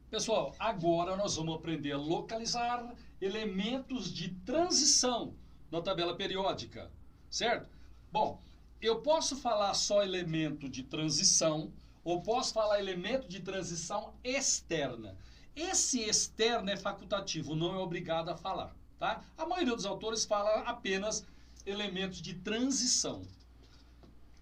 Pessoal, agora nós vamos aprender a localizar elementos de transição na tabela periódica, certo? Bom, eu posso falar só elemento de transição ou posso falar elemento de transição externa. Esse externo é facultativo, não é obrigado a falar, tá? A maioria dos autores fala apenas elementos de transição.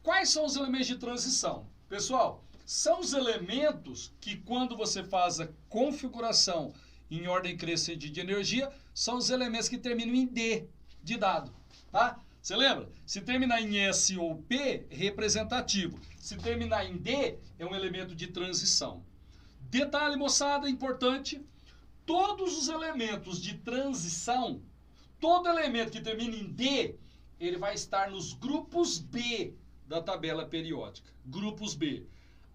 Quais são os elementos de transição? Pessoal, são os elementos que quando você faz a configuração em ordem crescente de energia, são os elementos que terminam em D, de dado, tá? Você lembra? Se terminar em S ou P, representativo. Se terminar em D, é um elemento de transição. Detalhe, moçada, importante, todos os elementos de transição, todo elemento que termina em D, ele vai estar nos grupos B da tabela periódica. Grupos B.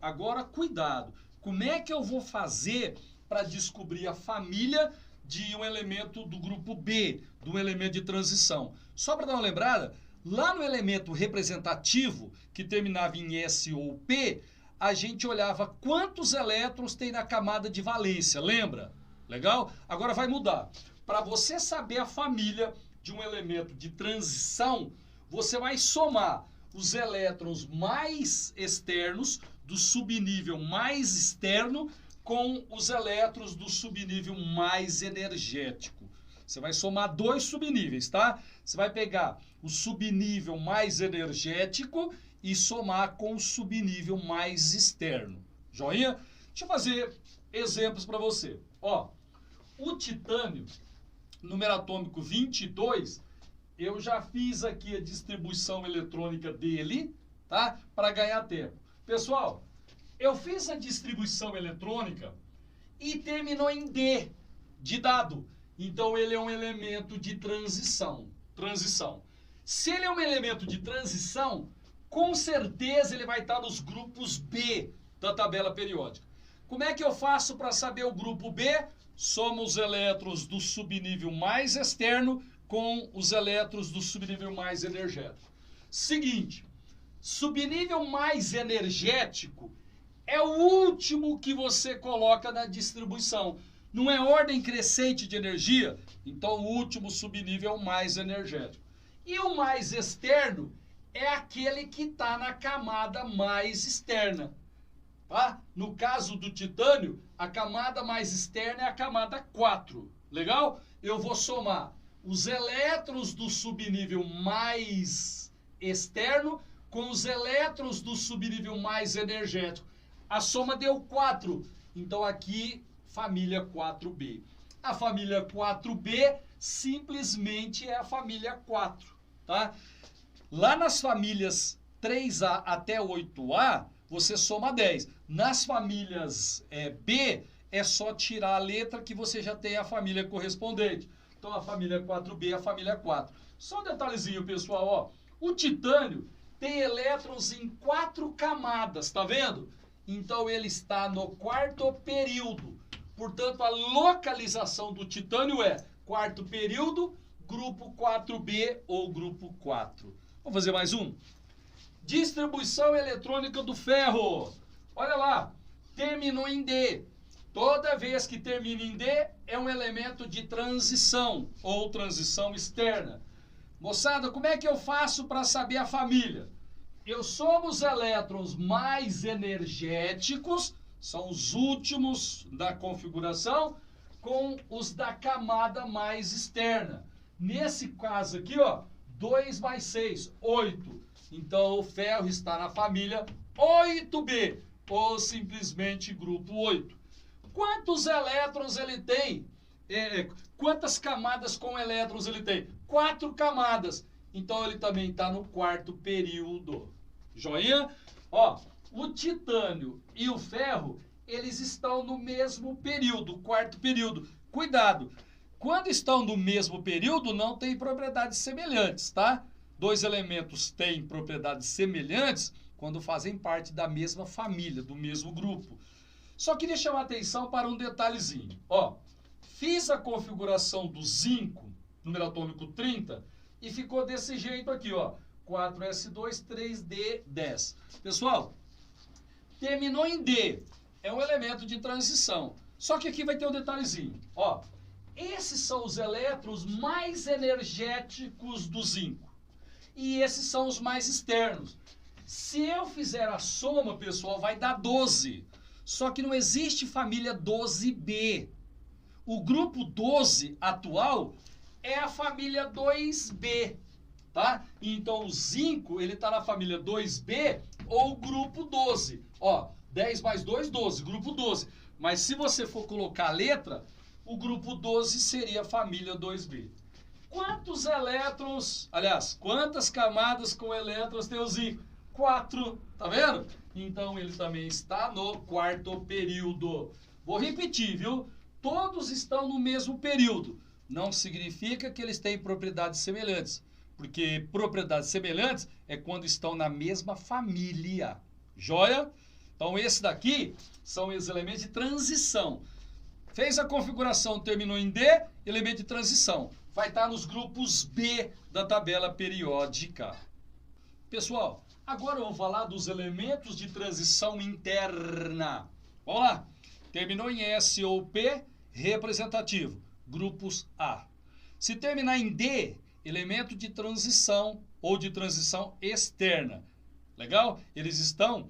Agora, cuidado. Como é que eu vou fazer para descobrir a família de um elemento do grupo B, de um elemento de transição? Só para dar uma lembrada, lá no elemento representativo, que terminava em S ou P, a gente olhava quantos elétrons tem na camada de valência, lembra? Legal? Agora vai mudar. Para você saber a família de um elemento de transição, você vai somar os elétrons mais externos do subnível mais externo com os elétrons do subnível mais energético. Você vai somar dois subníveis, tá? Você vai pegar o subnível mais energético e somar com o subnível mais externo. Joinha? Deixa eu fazer exemplos para você. Ó, o titânio, número atômico 22, eu já fiz aqui a distribuição eletrônica dele, tá? Para ganhar tempo. Pessoal, eu fiz a distribuição eletrônica e terminou em D, de dado. Então, ele é um elemento de transição. Se ele é um elemento de transição, com certeza ele vai estar nos grupos B da tabela periódica. Como é que eu faço para saber o grupo B? Soma os elétrons do subnível mais externo com os elétrons do subnível mais energético. Seguinte, subnível mais energético é o último que você coloca na distribuição. Não é ordem crescente de energia? Então, o último subnível é o mais energético. E o mais externo é aquele que está na camada mais externa. Tá? No caso do titânio, a camada mais externa é a camada 4. Legal? Eu vou somar os elétrons do subnível mais externo com os elétrons do subnível mais energético. A soma deu 4. Então, aqui, família 4B. A família 4B simplesmente é a família 4. Tá? Lá nas famílias 3A até 8A, você soma 10. Nas famílias B, é só tirar a letra que você já tem a família correspondente. Então, a família 4B é a família 4. Só um detalhezinho, pessoal. Ó. O titânio tem elétrons em 4 camadas, tá vendo? Então, ele está no quarto período. Portanto, a localização do titânio é quarto período, grupo 4B ou grupo 4. Vamos fazer mais um? Distribuição eletrônica do ferro. Olha lá, terminou em D. Toda vez que termina em D, é um elemento de transição ou transição externa. Moçada, como é que eu faço para saber a família? Eu somo os elétrons mais energéticos, são os últimos da configuração, com os da camada mais externa. Nesse caso aqui, ó, 2 mais 6, 8. Então, o ferro está na família 8B, ou simplesmente grupo 8. Quantos elétrons ele tem? Quantas camadas com elétrons ele tem? 4 camadas. Então, ele também está no quarto período. Joinha? Ó, o titânio e o ferro, eles estão no mesmo período, quarto período. Cuidado! Quando estão no mesmo período, não tem propriedades semelhantes, tá? Dois elementos têm propriedades semelhantes quando fazem parte da mesma família, do mesmo grupo. Só queria chamar a atenção para um detalhezinho. Ó, fiz a configuração do zinco, número atômico 30, e ficou desse jeito aqui, ó. 4s2, 3d, 10. Pessoal, terminou em D, é um elemento de transição. Só que aqui vai ter um detalhezinho. Ó, esses são os elétrons mais energéticos do zinco. E esses são os mais externos. Se eu fizer a soma, pessoal, vai dar 12. Só que não existe família 12B. O grupo 12 atual é a família 2B, tá? Então o zinco, ele está na família 2B ou grupo 12. Ó, 10 mais 2, 12, grupo 12. Mas se você for colocar a letra, o grupo 12 seria a família 2B. Quantos elétrons, aliás, quantas camadas com elétrons tem o zinco? 4, tá vendo? Então ele também está no quarto período. Vou repetir, viu? Todos estão no mesmo período. Não significa que eles têm propriedades semelhantes, porque propriedades semelhantes é quando estão na mesma família. Joia? Então esse daqui são os elementos de transição. Fez a configuração, terminou em D, elemento de transição. Vai estar nos grupos B da tabela periódica. Pessoal, agora eu vou falar dos elementos de transição interna. Vamos lá. Terminou em S ou P, representativo. Grupos A. Se terminar em D, elemento de transição ou de transição externa. Legal? Eles estão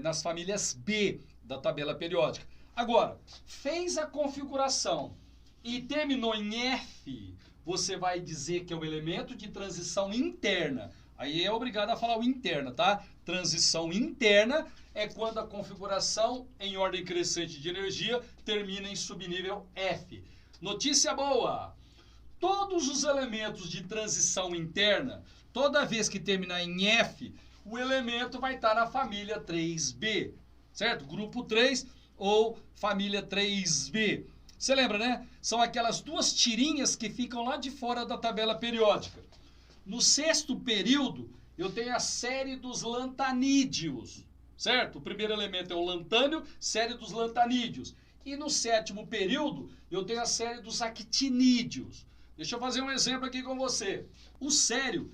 nas famílias B da tabela periódica. Agora, fez a configuração e terminou em F, você vai dizer que é um elemento de transição interna. Aí é obrigado a falar o interna, tá? Transição interna é quando a configuração em ordem crescente de energia termina em subnível F. Notícia boa! Todos os elementos de transição interna, toda vez que terminar em F, o elemento vai estar na família 3B, certo? Grupo 3 ou família 3B. Você lembra, né? São aquelas duas tirinhas que ficam lá de fora da tabela periódica. No sexto período, eu tenho a série dos lantanídeos, certo? O primeiro elemento é o lantânio, série dos lantanídeos. E no sétimo período, eu tenho a série dos actinídeos. Deixa eu fazer um exemplo aqui com você. O sério,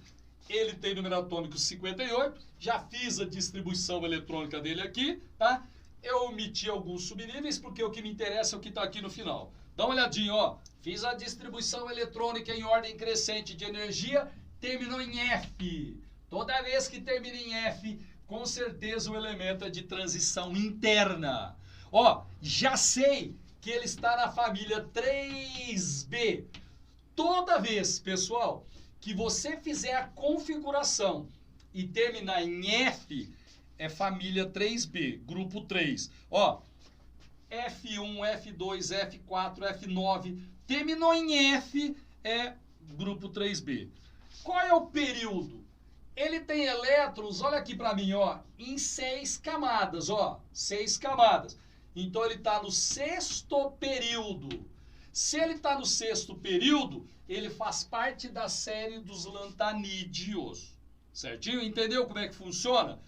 ele tem número atômico 58, já fiz a distribuição eletrônica dele aqui, tá? Eu omiti alguns subníveis porque o que me interessa é o que está aqui no final. Dá uma olhadinha, ó. Fiz a distribuição eletrônica em ordem crescente de energia, terminou em F. Toda vez que termina em F, com certeza o elemento é de transição interna. Ó, já sei que ele está na família 3B. Toda vez, pessoal, que você fizer a configuração e terminar em F, é família 3B, grupo 3. Ó, F1, F2, F4, F9, terminou em F, é grupo 3B. Qual é o período? Ele tem elétrons, olha aqui para mim, ó, em 6 camadas, ó, 6 camadas. Então ele está no sexto período. Se ele está no sexto período, ele faz parte da série dos lantanídeos. Certinho? Entendeu como é que funciona?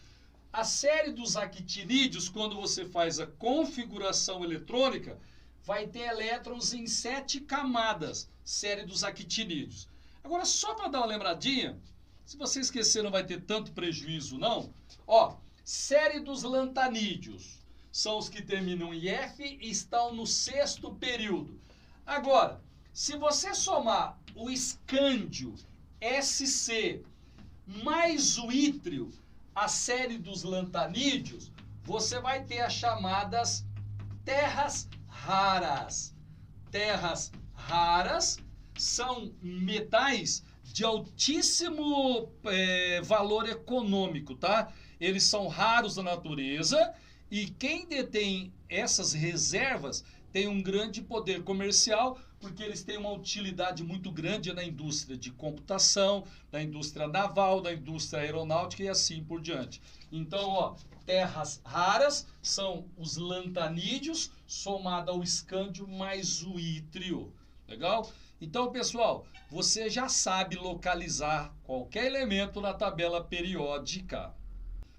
A série dos actinídeos, quando você faz a configuração eletrônica, vai ter elétrons em 7 camadas, série dos actinídeos. Agora, só para dar uma lembradinha, se você esquecer não vai ter tanto prejuízo não, ó, série dos lantanídeos, são os que terminam em F e estão no sexto período. Agora, se você somar o escândio SC mais o ítrio, a série dos lantanídeos, você vai ter as chamadas terras raras. Terras raras são metais de altíssimo valor econômico, tá? Eles são raros na natureza e quem detém essas reservas tem um grande poder comercial porque eles têm uma utilidade muito grande na indústria de computação, na indústria naval, na indústria aeronáutica e assim por diante. Então, ó, terras raras são os lantanídeos somado ao escândio mais o ítrio. Legal? Então, pessoal, você já sabe localizar qualquer elemento na tabela periódica.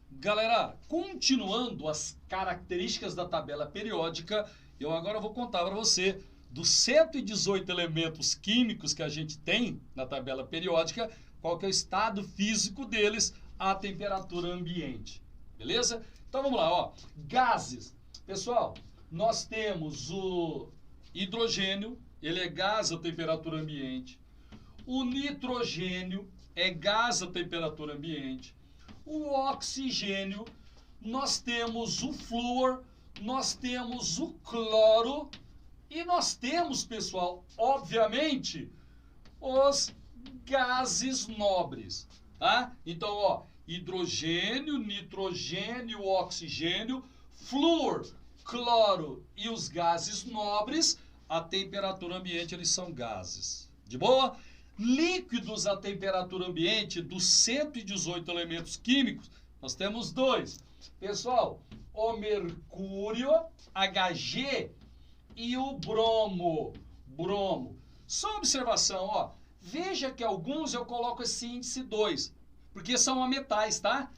Galera, continuando as características da tabela periódica, eu agora vou contar para você dos 118 elementos químicos que a gente tem na tabela periódica, qual que é o estado físico deles à temperatura ambiente. Beleza? Então vamos lá, ó. Gases. Pessoal, nós temos o hidrogênio, ele é gás a temperatura ambiente. O nitrogênio é gás a temperatura ambiente. O oxigênio, nós temos o flúor, nós temos o cloro e nós temos, pessoal, obviamente, os gases nobres, tá? Então, ó, hidrogênio, nitrogênio, oxigênio, flúor, cloro e os gases nobres, a temperatura ambiente, eles são gases. De boa? Líquidos a temperatura ambiente, dos 118 elementos químicos, nós temos 2. Pessoal, o mercúrio, Hg, e o bromo. Só observação, ó. Veja que alguns eu coloco esse índice 2, porque são ametais, tá?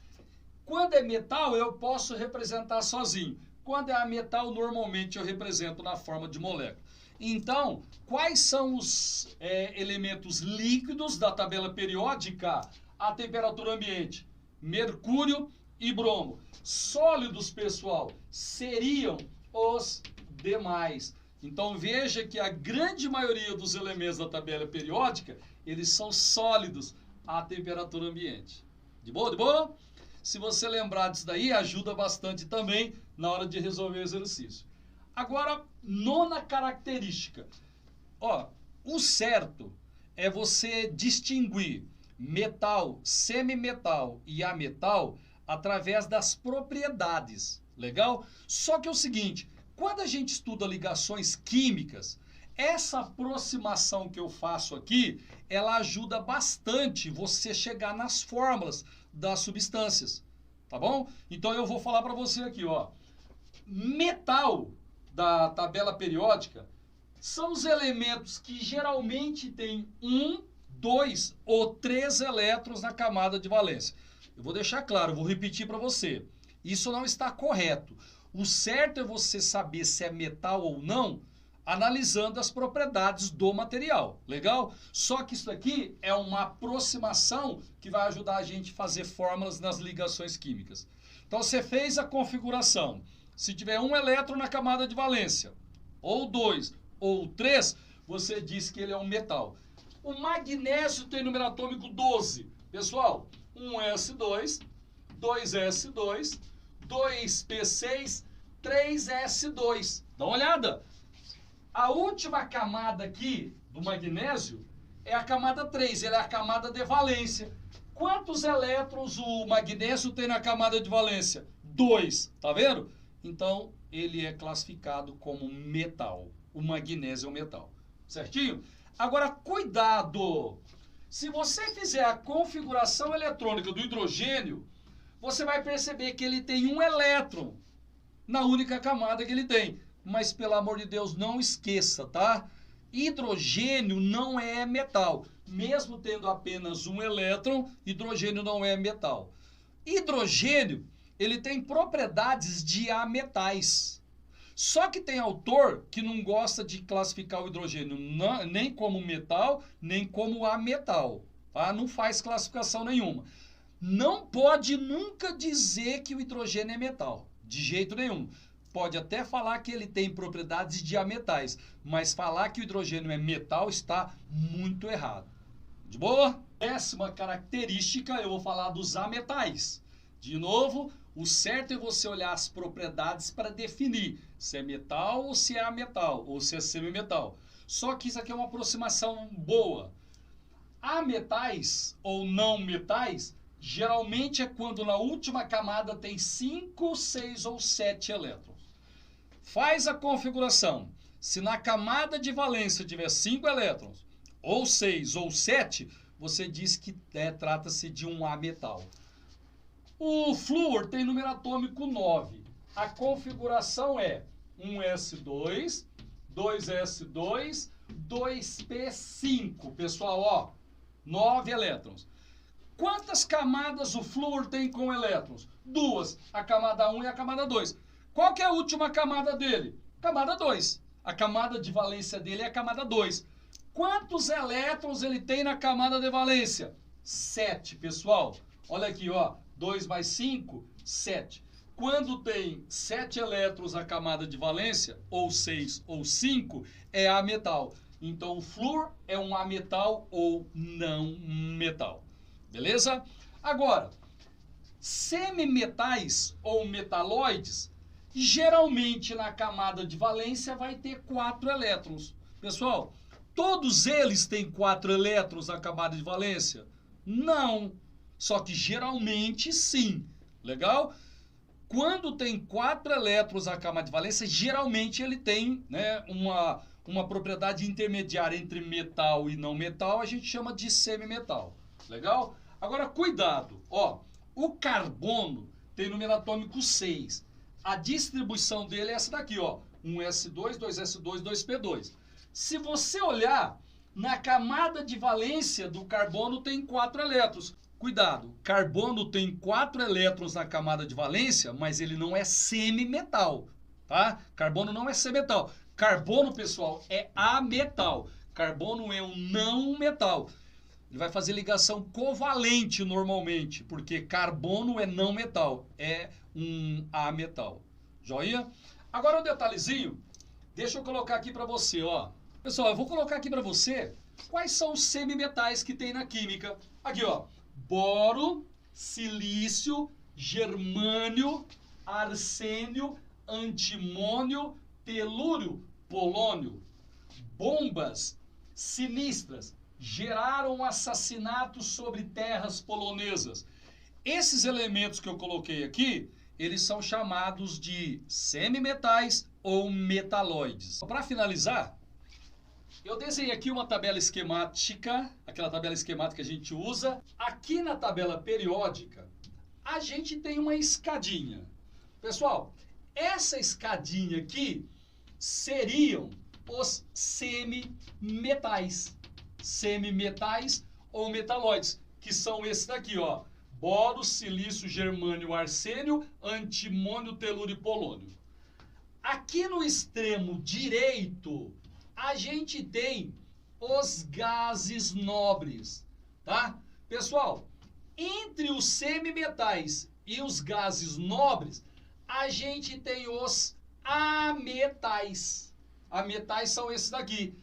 Quando é metal, eu posso representar sozinho. Quando é ametal, normalmente eu represento na forma de molécula. Então, quais são os elementos líquidos da tabela periódica à temperatura ambiente? Mercúrio e bromo. Sólidos, pessoal, seriam os demais. Então, veja que a grande maioria dos elementos da tabela periódica, eles são sólidos à temperatura ambiente. De boa? De boa? Se você lembrar disso daí, ajuda bastante também na hora de resolver o exercício. Agora, 9ª característica. Ó, o certo é você distinguir metal, semimetal e ametal através das propriedades. Legal? Só que é o seguinte, quando a gente estuda ligações químicas, essa aproximação que eu faço aqui, ela ajuda bastante você chegar nas fórmulas das substâncias, tá bom? Então eu vou falar para você aqui, ó. Metal da tabela periódica são os elementos que geralmente têm 1, 2 ou 3 elétrons na camada de valência. Eu vou deixar claro, vou repetir para você. Isso não está correto. O certo é você saber se é metal ou não, analisando as propriedades do material. Legal? Só que isso aqui é uma aproximação que vai ajudar a gente a fazer fórmulas nas ligações químicas. Então você fez a configuração. Se tiver 1 elétron na camada de valência, ou 2, ou 3, você diz que ele é um metal. O magnésio tem número atômico 12. Pessoal, 1s2, 2s2, 2p6, 3s2. Dá uma olhada. A última camada aqui do magnésio é a camada 3, ele é a camada de valência. Quantos elétrons o magnésio tem na camada de valência? 2, tá vendo? Então, ele é classificado como metal. O magnésio é um metal. Certinho? Agora, cuidado! Se você fizer a configuração eletrônica do hidrogênio, você vai perceber que ele tem 1 elétron na única camada que ele tem. Mas, pelo amor de Deus, não esqueça, tá? Hidrogênio não é metal. Mesmo tendo apenas 1 elétron, hidrogênio não é metal. Hidrogênio, ele tem propriedades de ametais. Só que tem autor que não gosta de classificar o hidrogênio nem como metal, nem como ametal. Tá? Não faz classificação nenhuma. Não pode nunca dizer que o hidrogênio é metal. De jeito nenhum. Pode até falar que ele tem propriedades de ametais, mas falar que o hidrogênio é metal está muito errado. De boa? 10ª característica, eu vou falar dos ametais. De novo, o certo é você olhar as propriedades para definir se é metal ou se é ametal, ou se é semimetal. Só que isso aqui é uma aproximação boa. Ametais ou não metais, geralmente é quando na última camada tem 5, 6 ou 7 elétrons. Faz a configuração. Se na camada de valência tiver 5 elétrons, ou 6 ou 7, você diz que trata-se de um ametal. O flúor tem número atômico 9. A configuração é 1s2, 2s2, 2p5. Pessoal, ó, 9 elétrons. Quantas camadas o flúor tem com elétrons? 2. A camada 1 e a camada 2. Qual que é a última camada dele? Camada 2. A camada de valência dele é a camada 2. Quantos elétrons ele tem na camada de valência? 7, pessoal. Olha aqui, ó. 2 mais 5, 7. Quando tem 7 elétrons a camada de valência, ou 6 ou 5, é ametal. Então o flúor é um ametal ou não metal. Beleza? Agora, semimetais ou metalóides, geralmente na camada de valência vai ter 4 elétrons. Pessoal, todos eles têm 4 elétrons na camada de valência? Não. Só que geralmente sim. Legal? Quando tem 4 elétrons na camada de valência, geralmente ele tem, né, uma propriedade intermediária entre metal e não metal, a gente chama de semimetal. Legal? Agora, cuidado. Ó, o carbono tem número atômico 6. A distribuição dele é essa daqui, ó. 1s2, 2s2, 2p2. Se você olhar, na camada de valência do carbono tem 4 elétrons. Cuidado, carbono tem 4 elétrons na camada de valência, mas ele não é semimetal, tá? Carbono não é semimetal. Carbono, pessoal, é ametal. Carbono é um não metal. Ele vai fazer ligação covalente normalmente, porque carbono é não metal, é um ametal. Joia? Agora um detalhezinho, deixa eu colocar aqui para você, ó. Pessoal, eu vou colocar aqui para você quais são os semimetais que tem na química. Aqui, ó. Boro, silício, germânio, arsênio, antimônio, telúrio, polônio. Bombas sinistras geraram assassinatos sobre terras polonesas. Esses elementos que eu coloquei aqui, eles são chamados de semimetais ou metalóides. Para finalizar, eu desenhei aqui uma tabela esquemática, aquela tabela esquemática que a gente usa. Aqui na tabela periódica, a gente tem uma escadinha. Pessoal, essa escadinha aqui seriam os semimetais. Semimetais ou metalóides, que são esses daqui, ó. Boro, silício, germânio, arsênio, antimônio, telúrio e polônio. Aqui no extremo direito, a gente tem os gases nobres, tá? Pessoal, entre os semimetais e os gases nobres, a gente tem os ametais. Ametais são esses daqui.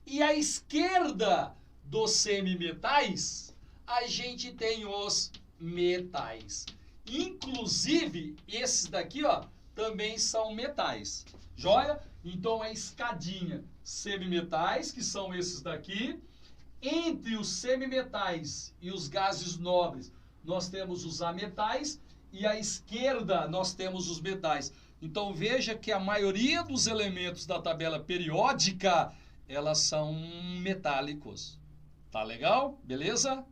E à esquerda dos semimetais, a gente tem os metais. Inclusive, esses daqui, ó, também são metais. Joia? Então, a escadinha semimetais, que são esses daqui. Entre os semimetais e os gases nobres, nós temos os ametais. E à esquerda, nós temos os metais. Então, veja que a maioria dos elementos da tabela periódica, elas são metálicos. Tá legal? Beleza?